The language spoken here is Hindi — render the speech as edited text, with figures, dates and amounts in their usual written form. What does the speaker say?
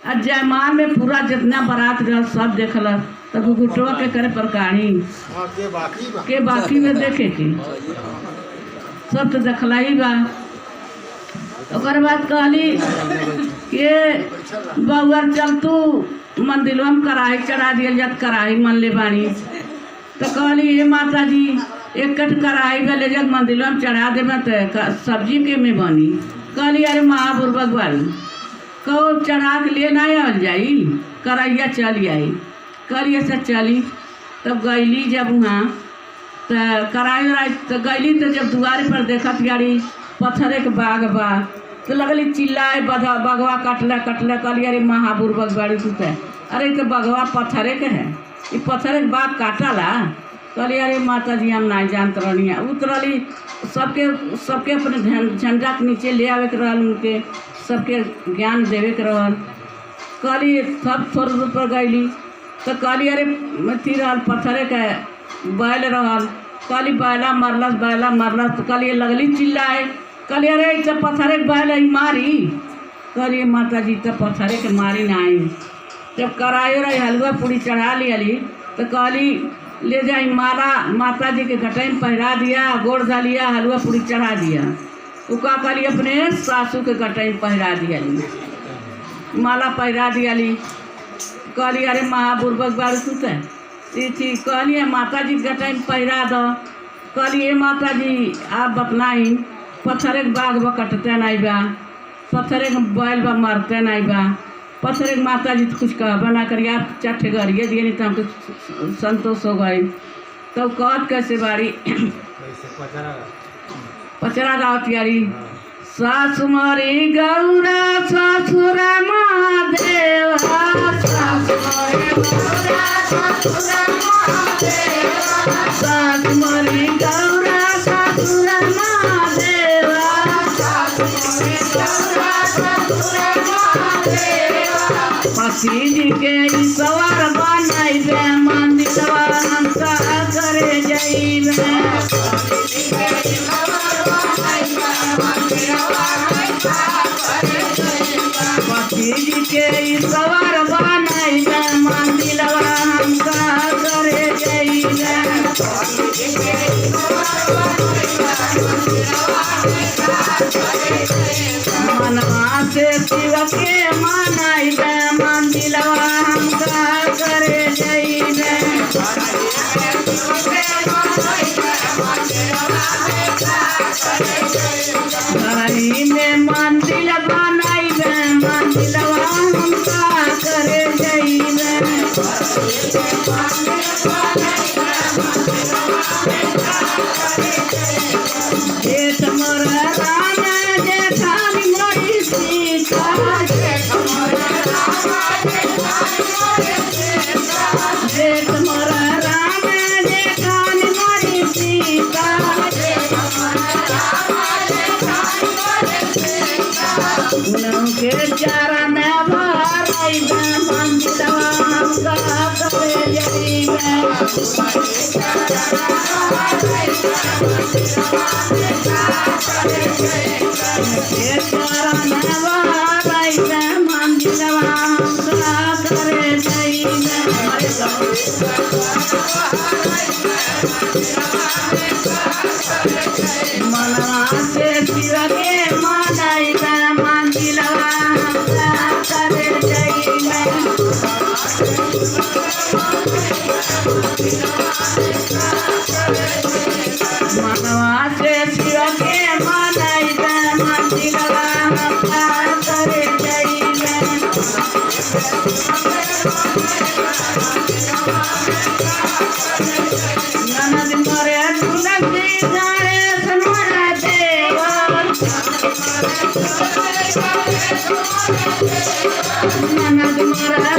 और जयमाल में पूरा जितना बारात रहल सब देखल। तब गुटवा के करे पर कहानी के बाकी में देखे की सब तो देखला ही बा। ओकर बाद कहली ये बउआ चल तू मंदिरवा में कढ़ाई चढ़ा दिया जात, कढ़ाई मन ले बानी। तो कहली ये माता जी एक कट कढ़ाई में ले जाकर मंदिरवा में चढ़ा देवे तो सब्जी के में बनी। कहली अरे महाबुर्बक वाली कहो चढ़ा के ले नहीं आ जाई, कढ़ाइया चली आई। कहलिए से चली। तब गईली जब वहाँ तो कढ़ाई वढ़ाई तो गईली तो जब दुआरे पर देखत यारी पत्थरे के बाग बा तो लगली चिल्लाए बगवा कटले कटले। कहली अरे महाबुर्बक बाड़ी तू तो अरे तो बगवा पत्थरे के है, ये पत्थरे के बाग काटला। कहली अरे माता जी हम नहीं जानते रहनी है। उतरली सबके सबके अपने झंडा के नीचे ले आवे के रहल, उनके सबके ज्ञान देवे के रहल। कहली सब थोड़ा दूर पर गईली तो कहली अरे थी रहल पत्थरे के बैल रहल। कहली बैला मरलस। तो कहली लगली चिल्लाए। कहली अरे तो पत्थरे के बैल है मारी। कहली माता जी तो पत्थरे के मारी नहीं। जब कराई रही हलवा पूरी चढ़ा लियली तो कहली ले जाई माला माता जी के घटाई में पहरा दिया, गोड़ डालिया, हलवा पूरी चढ़ा दिया। वो का कहली अपने सासू के घटाई में पहरा दिया, माला पहरा दियाली। कहली अरे महाबुर्बक बारू तू थी। कहली माता जी के घटाई में पहरा दो। कहली माता जी आप बतलाई पत्थरे के बाग बा कटते नहीं बा, पत्थरे के बैल बा मरते नहीं बा, पत्थरे के माता जी तो कुछ कहबा ना करिए, आप चट्ठे गरिए दिए नहीं तो हमको संतोष हो गई। तो कहत कैसे बाड़ी पचरा गावत यारी सासु मरी गौरा ससुरा महादेव, सासु मरी गौरा ससुरा महादेव, पति जी के सवार बनैबे मंदिरवा हम करे जइबे। पति जी के सवार बनैबे मंदिरवा हम करे जइबे। मनवा से शिव के मनैबे मंदिरवा हम करे जइबे। घरी में मंदिर बनैबे मंदिरवा हम करे जइबे। जेठ मोर राम जेठानी मोरी सीता, जेठ मोर राम जेठानी मोरी सीता। उनके चरण भरैबे मंदिरवा हम करे जइबे। मनवा से शिव के मनैबे मंदिरवा हम करे जइबे। मनवा से शिव के मनैबे मंदिरवा हम करे जइबे। ननद मोरे तुलसी जाए सनोरा देवा, ननद मोरे